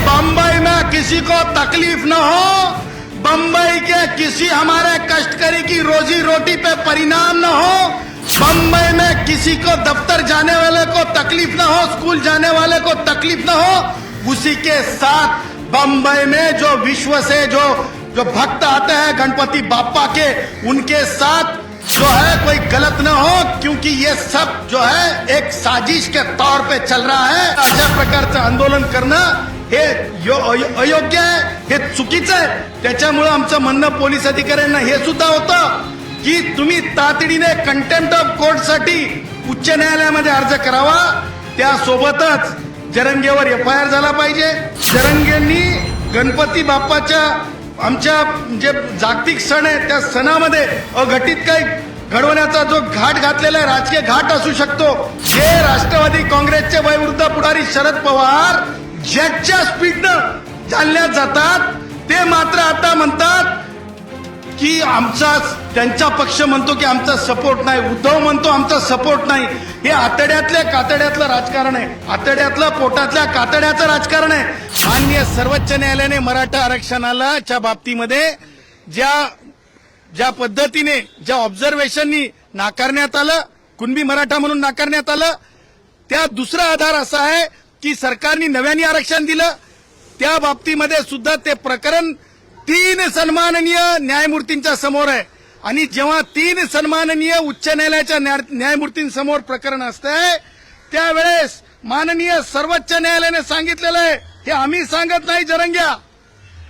बम्बई में किसी को तकलीफ न हो, बम्बई के किसी हमारे कष्टकरी की रोजी रोटी पे परिणाम न हो, बम्बई में किसी को दफ्तर जाने वाले को तकलीफ न हो, स्कूल जाने वाले को तकलीफ न हो, उसी के साथ बम्बई में जो विश्व से जो भक्त आते हैं गणपति बाप्पा के, उनके साथ जो है कोई गलत न हो, क्योंकि ये सब जो है एक साजिश के तौर पे चल रहा है. अशा प्रकारचं आंदोलन करणं हे अयोग्य आहे, हे चुकीचं आहे. त्याच्यामुळे आमचं म्हणणं पोलीस अधिकाऱ्यांना हे सुद्धा होतं की तुम्ही तातडीने कंटेम्प्ट ऑफ कोर्टसाठी उच्च न्यायालयामध्ये अर्ज करावा. त्यासोबतच जरंगेवर FIR झाला पाहिजे. जरंगेंनी गणपती बाप्पाच्या आमच्या जे जागतिक सण आहे त्या सणामध्ये अघटित काही घडवण्याचा जो घाट घातलेला आहे, राजकीय घाट असू शकतो. जे राष्ट्रवादी काँग्रेसचे वयोवृद्ध पुढारी शरद पवार जेटच्या स्पीडनं जालन्यात जातात, ते मात्र आता म्हणतात की आमचा त्यांचा पक्ष म्हणतो की आमचा सपोर्ट नाही, उद्धव म्हणतो आमचा सपोर्ट नाही. हे आतड्यातल्या कातड्यातलं राजकारण आहे, आतड्यातलं पोटातल्या कातड्याचं राजकारण आहे. माननीय सर्वोच्च न्यायालयाने मराठा आरक्षणाला च्या बाबतीमध्ये ज्या पद्धतीने ज्या ऑब्झर्वेशननी नाकारण्यात आलं, कुणबी मराठा म्हणून नाकारण्यात आलं, त्या दुसरा आधार असा आहे की सरकारने नव्याने आरक्षण दिलं. त्या बाबतीमध्ये सुद्धा ते प्रकरण 3 सन्माननीय न्यायमूर्तींच्या समोर आहे. आणि जेव्हा 3 सन्माननीय उच्च न्यायालयाच्या न्यायमूर्तींसमोर प्रकरण असतंय, त्यावेळेस माननीय सर्वोच्च न्यायालयाने सांगितलेलं आहे, हे आम्ही सांगत नाही, जरंग्या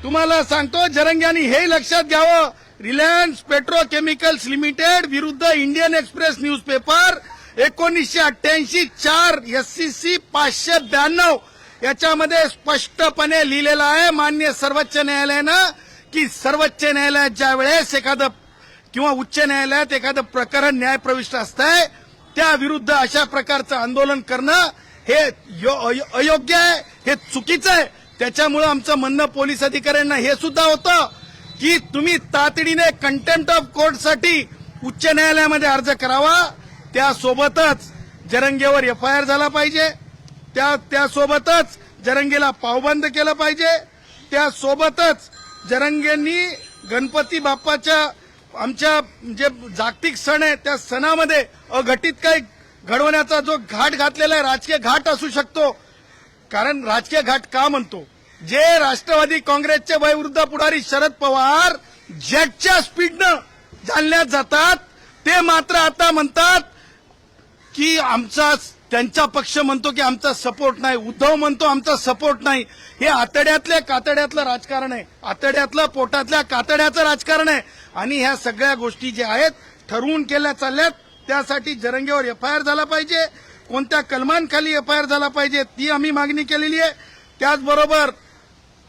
तुम्हाला सांगतो. जरंग्यानी हे लक्षात घ्यावं, रिलायन्स पेट्रोकेमिकल्स लिमिटेड विरुद्ध इंडियन एक्सप्रेस न्यूजपेपर 1988 4 SCC 592 याच्यामध्ये स्पष्टपणे लिहिलेलं आहे माननीय सर्वोच्च न्यायालयानं की सर्वोच्च न्यायालयात ज्या वेळेस एखादं किंवा उच्च न्यायालयात एखादं प्रकरण न्यायप्रविष्ट असतंय, त्या विरुद्ध अशा प्रकारचं आंदोलन करणं हे अयोग्य आहे, हे चुकीचं आहे. त्याच्यामुळे आमचं म्हणणं पोलीस अधिकाऱ्यांना हे सुद्धा होतं की तुम्ही तातडीने कंटेम्प्ट ऑफ कोर्टसाठी उच्च न्यायालयामध्ये अर्ज करावा. त्यासोबतच जरंगेवर FIR झाला पाहिजे. त्यासोबतच जरंगेला पावबंद केलं पाहिजे. त्यासोबतच जरंगेंनी गणपती बाप्पाच्या आमच्या जे जागतिक सण आहे त्या सणामध्ये अघटित काही घडवण्याचा जो घाट घातलेला आहे, राजकीय घाट असू शकतो. कारण राजकीय घाट का म्हणतो, जे राष्ट्रवादी काँग्रेसचे वयोवृद्ध पुढारी शरद पवार जेटच्या स्पीडनं जालन्यात जातात, ते मात्र आता म्हणतात की आमचा त्यांचा पक्ष म्हणतो की आमचा सपोर्ट नाही, उद्धव म्हणतो आमचा सपोर्ट नाही. हे आतड्यातल्या कातड्यातलं राजकारण आहे, आतड्यातलं पोटातल्या कातड्याचं राजकारण आहे. आणि ह्या सगळ्या गोष्टी ज्या आहेत ठरवून केल्या चालल्यात. त्यासाठी जरंगेवर FIR झाला पाहिजे, कोणत्या कलमांखाली FIR झाला पाहिजे ती आम्ही मागणी केलेली आहे. त्याचबरोबर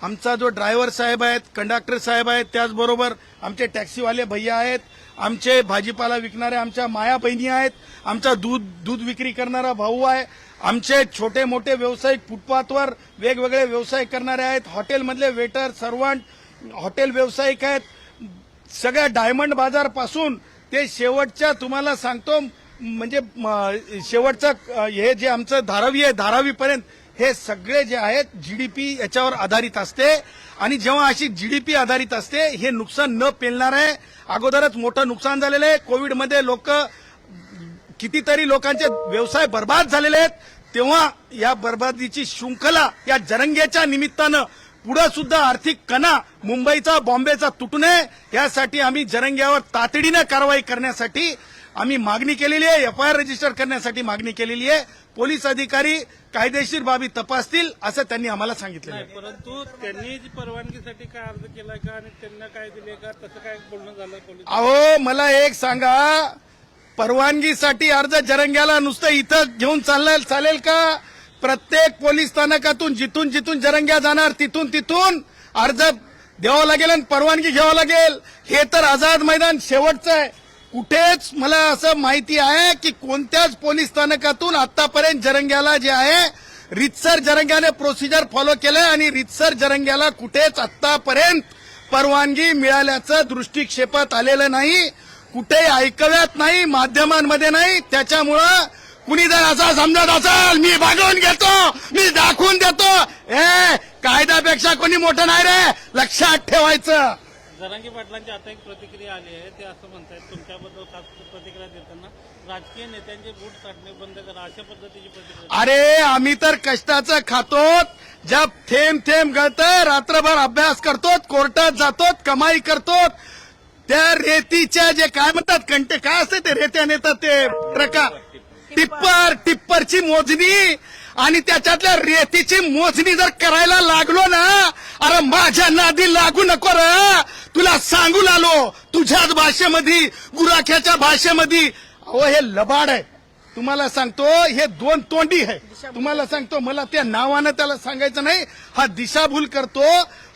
आमचा जो ड्रायव्हर साहेब आहेत, कंडक्टर साहेब आहेत, त्याचबरोबर आमचे टॅक्सीवाले भैया आहेत, आमचे भाजीपाला विकणारे आमच्या माया बहिणी आहेत, आमचा दूध विक्री करणारा भाऊ आहे, आमचे छोटे मोठे व्यावसायिक फुटपाथवर वेगवेगळे व्यवसाय करणारे आहेत, हॉटेलमधले वेटर सर्वंट हॉटेल व्यावसायिक आहेत. सगळ्या डायमंड बाजार पासून ते शेवटच्या तुम्हाला सांगतो म्हणजे शेवटचं हे जे आमचं धारावी आहे, धारावीपर्यंत हे सगळे जे आहेत GDP याच्यावर आधारित असते. आणि जेव्हा अशी GDP आधारित असते, हे नुकसान न पेलणार आहे. अगोदरच मोठं नुकसान झालेलं आहे. कोविडमध्ये कितीतरी लोकांचे व्यवसाय बर्बाद झालेले आहेत. तेव्हा या बर्बादीची शृंखला या जरंग्याच्या निमित्तानं पुढे सुद्धा आर्थिक कणा मुंबईचा बॉम्बेचा तुटू नये, यासाठी आम्ही जरंग्यावर तातडीने कारवाई करण्यासाठी आम्ही मागणी केलेली आहे. FIR रजिस्टर करण्यासाठी मागणी केलेली आहे. पोलीस अधिकारी कायदेशीर बाबी तपासतील असं त्यांनी आम्हाला सांगितलं आहे. परंतु त्यांनी परवानगीसाठी काय अर्ज केलाय का आणि त्यांना काय दिले का, तसं काय बोलणं झालं पोलीस? अहो मला एक सांगा, परवानगीसाठी अर्ज जरंग्याला नुसतं इथं घेऊन चालेल का? प्रत्येक पोलीस स्थानकातून जिथून जिथून जरंग्या जाणार तिथून अर्ज द्यावा लागेल आणि परवानगी घ्यावं लागेल. हे तर आझाद मैदान शेवटचं आहे. कुठेच मला असं माहिती आहे की कोणत्याच पोलीस स्थानकातून आतापर्यंत जरंग्याला जे आहे रितसर जरंग्याने प्रोसिजर फॉलो केलंय आणि रितसर जरंग्याला कुठेच आतापर्यंत परवानगी मिळाल्याचं दृष्टिक्षेपात आलेलं नाही, कुठेही ऐकव्यात नाही, माध्यमांमध्ये नाही. त्याच्यामुळं कुणी जर असं समजत असेल मी भागवून घेतो, मी दाखवून देतो, कायद्यापेक्षा कोणी मोठं नाही रे, लक्षात ठेवायचं. जरांगे पाटलांची आता एक प्रतिक्रिया आली आहे. ते असं म्हणतायत तुमच्याबद्दल खास प्रतिक्रिया देताना राजकीय नेत्यांचे बूट काढणे बंद करा, अशा पद्धतीची प्रतिक्रिया. अरे आम्ही तर कष्टाचं खातो, जब थेंब थेंब गळतं, रात्रभर अभ्यास करतो, कोर्टात जातो, कमाई करतो. त्या रेतीच्या जे काय म्हणतात कंटे काय असते ते रेत्या नेतात ते ट्रका टिप्परची मोजणी आणि त्याच्यातल्या रेतीची मोजणी जर करायला लागलो ना, अरे माझ्या नादी लागू नको रे, तुला सांगून आलो तुझ्याच भाषेमध्ये, गुराख्याच्या भाषेमध्ये. अहो हे लबाड आहे, तुम्हाला सांगतो हे दोन तोंडी आहे. तुम्हाला सांगतो, मला त्या नावानं त्याला सांगायचं नाही, हा दिशाभूल करतो.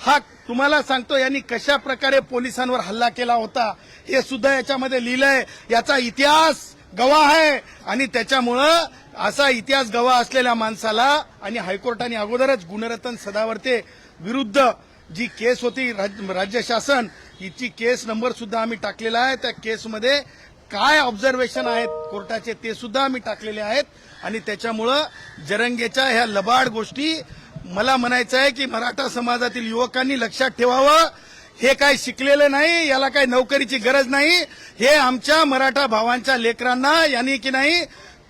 हा तुम्हाला सांगतो यांनी कशा प्रकारे पोलिसांवर हल्ला केला होता हे सुद्धा याच्यामध्ये लिहिलंय. याचा इतिहास गवाह आहे आणि त्याच्यामुळं असा इतिहास गवाह असलेल्या माणसाला आणि हायकोर्टाने अगोदरच गुणरत्न सदावर्ते विरुद्ध जी केस होती राज्य शासन, हिची केस नंबर सुद्धा आम्ही टाकलेला आहे. त्या केसमध्ये काय ऑब्झर्वेशन आहेत कोर्टाचे ते सुद्धा आम्ही टाकलेले आहेत. आणि त्याच्यामुळं जरंगेच्या ह्या लबाड गोष्टी, मला म्हणायचं आहे की मराठा समाजातील युवकांनी लक्षात ठेवावं, हे काय शिकलेलं नाही, याला काही नोकरीची गरज नाही. हे आमच्या मराठा भावांच्या लेकरांना यांनी की नाही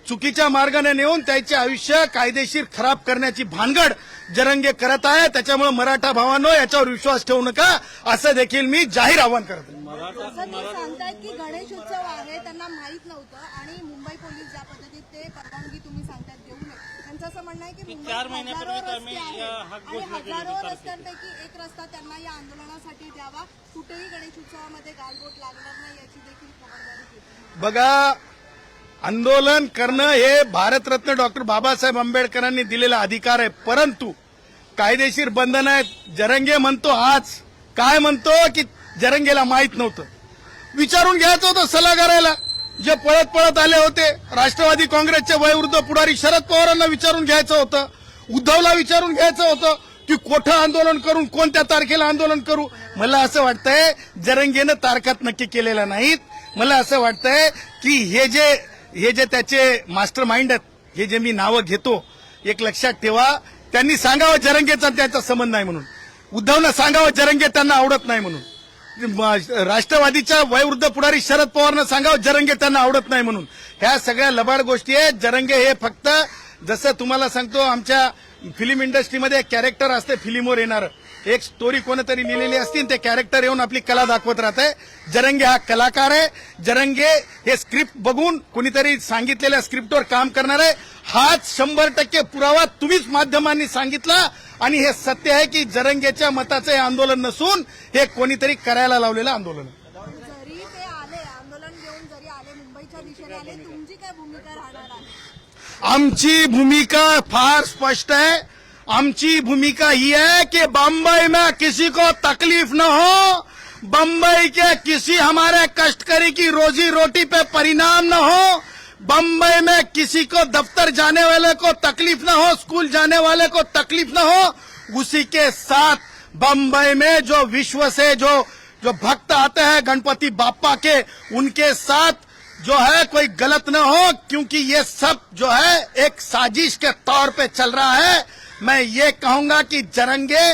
चुकीच्या मार्गाने नेऊन त्याचे आयुष्य कायदेशीर खराब करण्याची भानगड जरंगे करत आहे. त्याच्यामुळे मराठा भावांनो याच्यावर विश्वास ठेवू नका, असं देखील मी जाहीर आवाहन करतो. सांगतायत की गणेश उत्सव आहे, त्यांना माहित नव्हतं आणि मुंबई पोलीस ज्या पद्धतीत ते परवानगी तुम्ही सांगतायत देऊ नये, त्यांचं असं म्हणणं आहे की मुंबईत 4 महिन्यापूर्वी हजारो आम्ही रस्ते या आहेत हाक आणि घोषणा केली हजारो होती. रस्त्यांपैकी एक रस्ता त्यांना या आंदोलनासाठी द्यावा, कुठेही गणेश उत्सवामध्ये गालबोट लागणार नाही याची देखील खबरदारी घेतली. बघा, आंदोलन करणं हे भारतरत्न डॉक्टर बाबासाहेब आंबेडकरांनी दिलेला अधिकार आहे, परंतु कायदेशीर बंधन आहेत. जरंगे म्हणतो आज काय म्हणतो की जरंगेला माहित नव्हतं, विचारून घ्यायचं होतं सल्लागाराला. जे पळत पळत आले होते राष्ट्रवादी काँग्रेसचे वयोवृद्ध पुढारी शरद पवारांना विचारून घ्यायचं होतं, उद्धवला विचारून घ्यायचं होतं की कोठं आंदोलन करून कोणत्या तारखेला आंदोलन करू. मला असं वाटतंय जरंगेनं तारखात नक्की केलेल्या नाहीत. मला असं वाटतंय की हे जे त्याचे मास्टर माइंड आहेत, हे जे मी नावं घेतो, एक लक्षात ठेवा, त्यांनी सांगावं जरंगेचा त्यांचा संबंध नाही म्हणून, उद्धवनं सांगावं जरंगे त्यांना आवडत नाही म्हणून, राष्ट्रवादीच्या वयोवृद्ध पुढारी शरद पवारनं सांगावं जरंगे त्यांना आवडत नाही म्हणून. ह्या सगळ्या लबाड गोष्टी आहेत. जरंगे हे फक्त, जसं तुम्हाला सांगतो, आमच्या फिल्म इंडस्ट्रीमध्ये एक कॅरेक्टर असते फिल्मवर येणारं, एक स्टोरी कोणतरी लिहिलेली असते, ते कॅरेक्टर येऊन आपली कला दाखवत राहते. जरंगे हा कलाकार आहे. जरंगे हे स्क्रिप्ट बघून कोणीतरी सांगितलेल्या स्क्रिप्टवर काम करणार आहे. हाच 100% पुरावा तुम्हीच माध्यमांनी सांगितला आणि हे सत्य आहे की जरंगेच्या मताचं हे आंदोलन नसून हे कोणीतरी करायला लावलेलं आंदोलन. जरी ते आले, आंदोलन घेऊन जरी आले, मुंबईच्या दिशेने आले, तुमची काय भूमिका राहणार आहे? आमची भूमिका फार स्पष्ट है. आमची भूमिका ही है कि बम्बई में किसी को तकलीफ न हो, बम्बई के किसी हमारे कष्टकरी की रोजी रोटी पे परिणाम न हो, बम्बई में किसी को दफ्तर जाने वाले को तकलीफ न हो, स्कूल जाने वाले को तकलीफ न हो. उसी के साथ बम्बई में जो विश्व से जो भक्त आते हैं गणपति बाप्पा के, उनके साथ जो है कोई गलत न हो, क्योंकि ये सब जो है एक साजिश के तौर पे चल रहा है. मैं ये कहूंगा कि जरंगे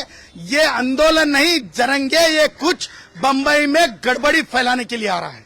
ये आंदोलन नहीं, जरंगे ये कुछ बंबई में गड़बड़ी फैलाने के लिए आ रहा है.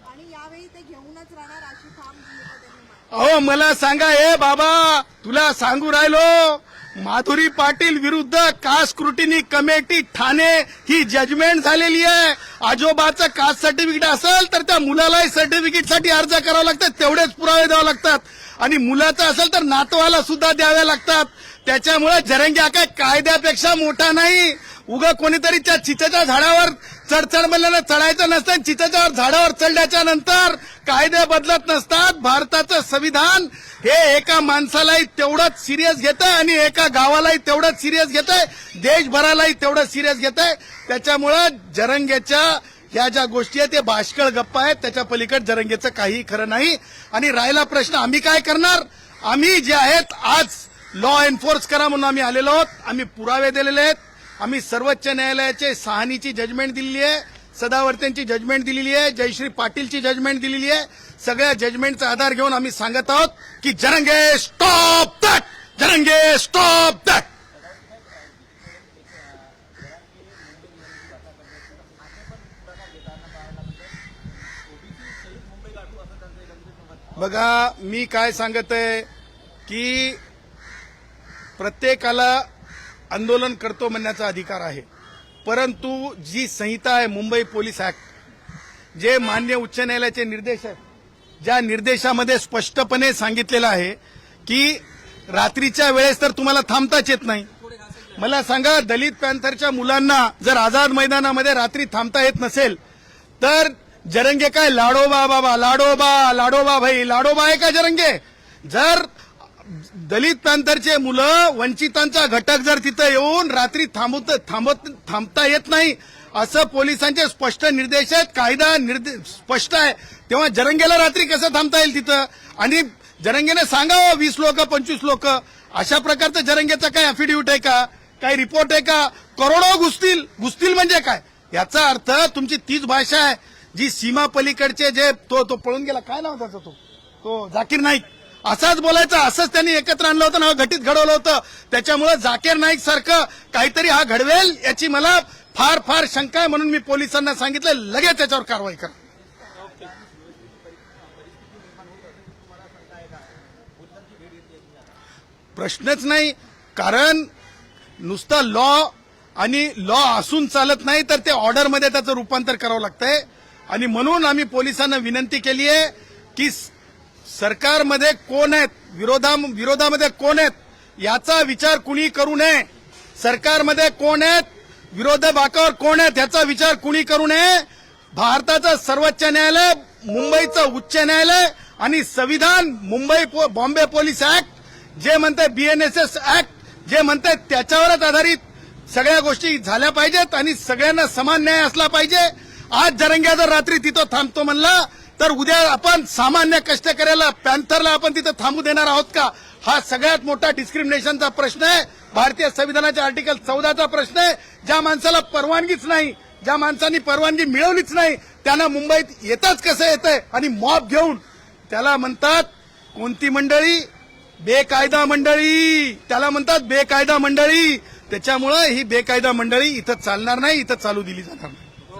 आणि यावेळी ते घेऊनच राहणार अशी ठाम भूमिका त्यांनी मांडली. अहो मला सांगा, हे बाबा तुला सांगू राहिलो, माधुरी पाटील विरुद्ध कास्ट स्क्रुटिनी कमिटी ठाणे ही जजमेंट झालेली आहे. आजोबाचं कास्ट सर्टिफिकेट असेल तर त्या मुलालाही सर्टिफिकेटसाठी अर्ज करावा लागतात, तेवढेच पुरावे द्यावे लागतात, आणि मुलाचं असेल तर नातवाला सुद्धा द्यावे लागतात. त्याच्यामुळे जरंगे काय कायद्यापेक्षा मोठा नाही. उगा कोणीतरी त्या चितेच्या झाडावर चढचढ म्हणल्यानं चढायचं नसतं. चितेच्या झाडावर चढल्याच्या नंतर कायदे बदलत नसतात. भारताचं संविधान हे एका माणसालाही तेवढंच सिरियस घेतंय आणि एका गावालाही तेवढंच सिरियस घेतंय, देशभरालाही तेवढंच सिरियस घेतंय. त्याच्यामुळं जरंगेच्या ह्या ज्या गोष्टी आहेत ते बाष्कळ गप्पा आहेत, त्याच्या पलीकडे जरंगेचं काही खरं नाही. आणि राहिला प्रश्न आम्ही काय करणार, आम्ही जे आहेत आज लॉ एन्फोर्स करा म्हणून आम्ही आलेलो आहोत. आम्ही पुरावे दिलेले आहेत. आम्ही सर्वोच्च न्यायालयाचे 6नीची जजमेंट दिलेली आहे. सदावर्तेंची जजमेंट दिलेली आहे, जयश्री पाटीलची जजमेंट दिलेली आहे. सगळ्या जजमेंटचा आधार घेऊन आम्ही सांगत आहोत की Jarange stop that, Jarange stop that. बघा मी काय सांगत आहे की प्रत्येकाला आंदोलन करतो म्हणण्याचा अधिकार आहे, परंतु जी संहिता आहे मुंबई पोलीस ऍक्ट, जे मान्य उच्च न्यायालयाचे निर्देश आहेत, ज्या निर्देशामध्ये स्पष्टपणे सांगितलेलं आहे की रात्रीच्या वेळेस तर तुम्हाला थांबताच येत नाही. मला सांगा, दलित पॅंथरच्या मुलांना जर आझाद मैदानामध्ये रात्री थांबता येत नसेल तर जरंगे काय लाडोबा बाबा, लाडोबा लाडोबा भाई, लाडोबा आहे का जरंगे? जर दलित पॅंथरचे मुलं, वंचितांचा घटक जर तिथं येऊन रात्री थांबता येत नाही असं पोलिसांचे स्पष्ट निर्देश आहेत, कायदा स्पष्ट आहे, तेव्हा जरंगेला रात्री कसं थांबता येईल तिथं? आणि जरंगेने सांगावं 20 लोक 25 लोक, अशा प्रकारचं जरंगेचा काय अफिडेव्हिट आहे का, काही रिपोर्ट आहे का? करोडो घुसतील म्हणजे काय? याचा अर्थ तुमची तीच भाषा आहे जी सीमा पलीकडचे जे तो पळून गेला, काय नाव त्याचा, तो जाकीर नाईक, असाच बोलायचा, असंच त्यांनी एकत्र आणलं होतं ना, घटित घडवलं होतं. त्याच्यामुळे जाकीर नाईक सारखं काहीतरी हा घडवेल याची मला फार फार शंका आहे, म्हणून मी पोलिसांना सांगितलं लगेच त्याच्यावर कारवाई करा. प्रश्नच नाही, कारण नुसता लॉ आणि लॉ असून चालत नाही, तर ते ऑर्डरमध्ये त्याचं रूपांतर करावं लागतंय. आणि म्हणून आम्ही पोलिसांना विनंती केली आहे की सरकारमध्ये कोण आहेत, विरोधामध्ये कोण आहेत याचा विचार कुणी करू नये. सरकारमध्ये कोण आहेत, विरोधी बाकावर कोण आहेत याचा विचार कुणी करू नये. भारताचं सर्वोच्च न्यायालय, मुंबईचं उच्च न्यायालय आणि संविधान, बॉम्बे पोलीस ऍक्ट जे म्हणते, BNSS ऍक्ट जे म्हणते, त्याच्यावरच आधारित सगळ्या गोष्टी झाल्या पाहिजेत आणि सगळ्यांना समान न्याय असला पाहिजे. आज जरंगे जर रात्री तिथं थांबतो म्हणला तर उद्या आपण सामान्य कष्टकऱ्याला, पॅंथरला आपण तिथं थांबू देणार आहोत का? हा सगळ्यात मोठा डिस्क्रिमिनेशनचा प्रश्न आहे, भारतीय संविधानाच्या आर्टिकल 14चा प्रश्न आहे. ज्या माणसाला परवानगीच नाही, ज्या माणसांनी परवानगी मिळवलीच नाही, त्यांना मुंबईत येताच कसं येतंय? आणि मॉब घेऊन, त्याला म्हणतात कोणती मंडळी? बेकायदा मंडळी, त्याला म्हणतात बेकायदा मंडळी. त्याच्यामुळे ही बेकायदा मंडळी इथं चालणार नाही, इथं चालू दिली जाणार नाही.